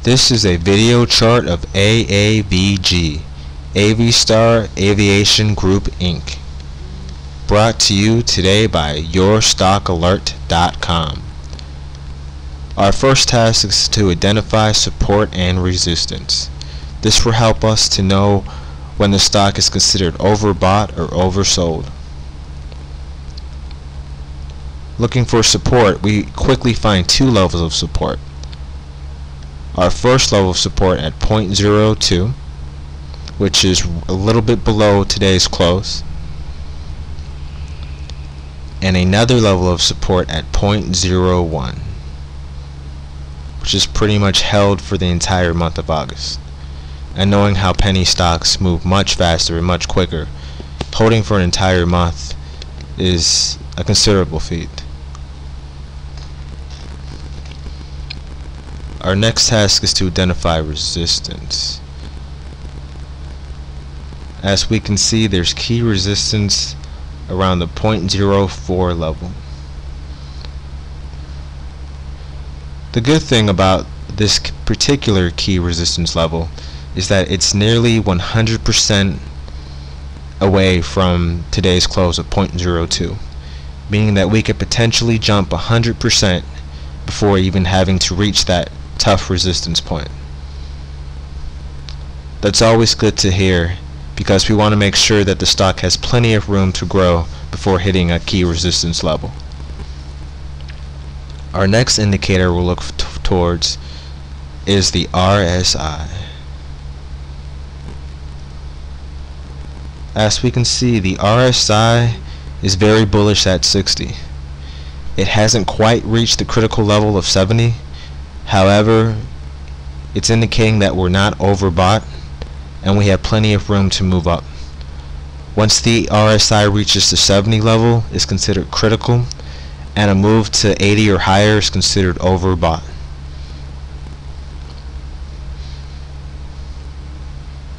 This is a video chart of aavg, Avistar Aviation Group Inc. Brought to you today by YourStockAlert.com. Our first task is to identify support and resistance. This will help us to know when the stock is considered overbought or oversold. Looking for support, we quickly find two levels of support. Our first level of support at 0.02, which is a little bit below today's close, and another level of support at 0.01, which is pretty much held for the entire month of August. And knowing how penny stocks move much faster and much quicker, holding for an entire month is a considerable feat. Our next task is to identify resistance. As we can see, there's key resistance around the 0.04 level. The good thing about this particular key resistance level is that it's nearly 100% away from today's close of 0.02, meaning that we could potentially jump 100% before even having to reach that tough resistance point. That's always good to hear, because we want to make sure that the stock has plenty of room to grow before hitting a key resistance level. Our next indicator we'll look towards is the RSI. As we can see, the RSI is very bullish at 60. It hasn't quite reached the critical level of 70. However, it's indicating that we're not overbought and we have plenty of room to move up. Once the RSI reaches the 70 level, it's considered critical, and a move to 80 or higher is considered overbought.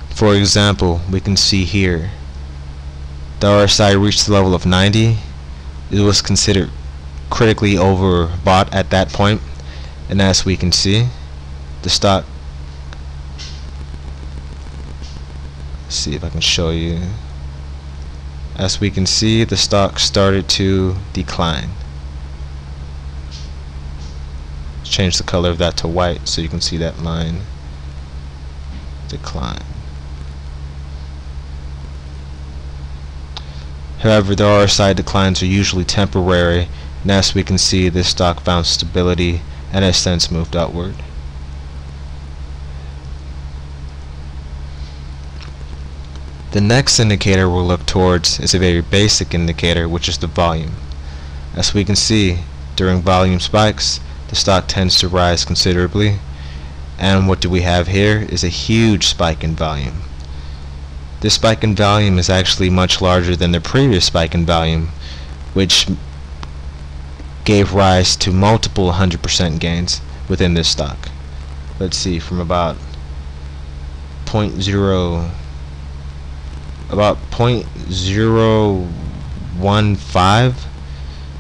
For example, we can see here the RSI reached the level of 90. It was considered critically overbought at that point, and as we can see, the stock, let's see if I can show you, as we can see, the stock started to decline. Let's change the color of that to white so you can see that line decline. However, the RSI declines are usually temporary, and as we can see, this stock found stability and has since moved upward. The next indicator we'll look towards is a very basic indicator, which is the volume. As we can see, during volume spikes, the stock tends to rise considerably, and what do we have here is a huge spike in volume. This spike in volume is actually much larger than the previous spike in volume, which gave rise to multiple 100% gains within this stock. Let's see, from about 0.015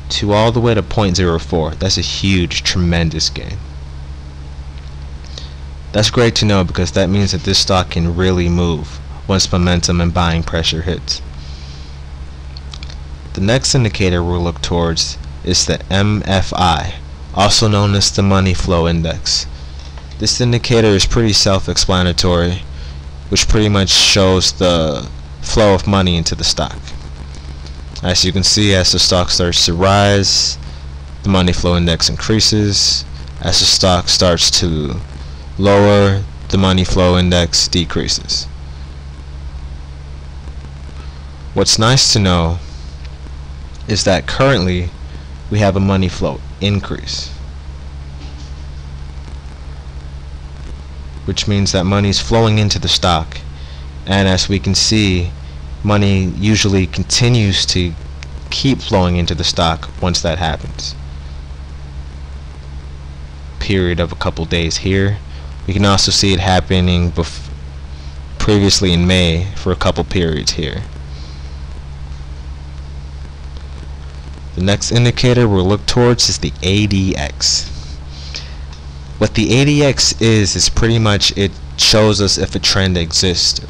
to all the way to 0.04. That's a huge, tremendous gain. That's great to know, because that means that this stock can really move once momentum and buying pressure hits. The next indicator we'll look towards is the MFI, also known as the Money Flow Index. This indicator is pretty self-explanatory, which pretty much shows the flow of money into the stock. As you can see, as the stock starts to rise, the Money Flow Index increases. As the stock starts to lower, the Money Flow Index decreases. What's nice to know is that currently we have a money flow increase, which means that money is flowing into the stock, and as we can see, money usually continues to keep flowing into the stock once that happens. Period of a couple days here. We can also see it happening previously in May for a couple periods here. The next indicator we'll look towards is the ADX. What the ADX is pretty much it shows us if a trend exists.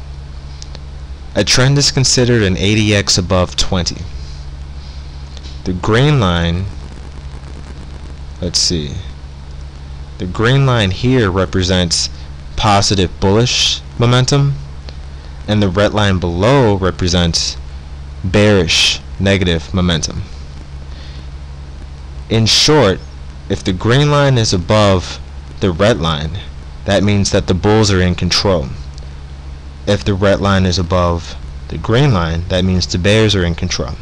A trend is considered an ADX above 20. The green line, let's see, the green line here represents positive bullish momentum, and the red line below represents bearish negative momentum. In short, if the green line is above the red line, that means that the bulls are in control. If the red line is above the green line, that means the bears are in control.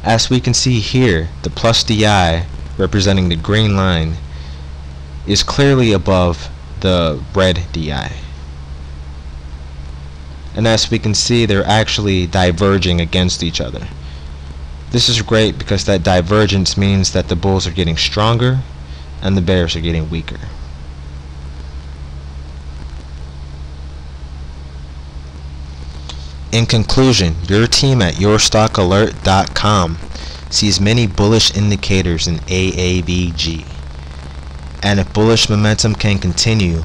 As we can see here, the plus DI representing the green line is clearly above the red DI. And as we can see, they're actually diverging against each other. This is great because that divergence means that the bulls are getting stronger and the bears are getting weaker. In conclusion, your team at yourstockalert.com sees many bullish indicators in aavg, and if bullish momentum can continue,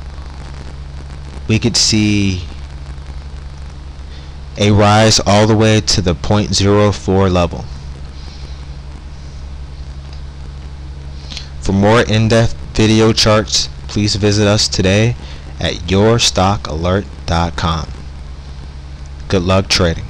we could see a rise all the way to the 0.04 level. For more in-depth video charts, please visit us today at yourstockalert.com. Good luck trading.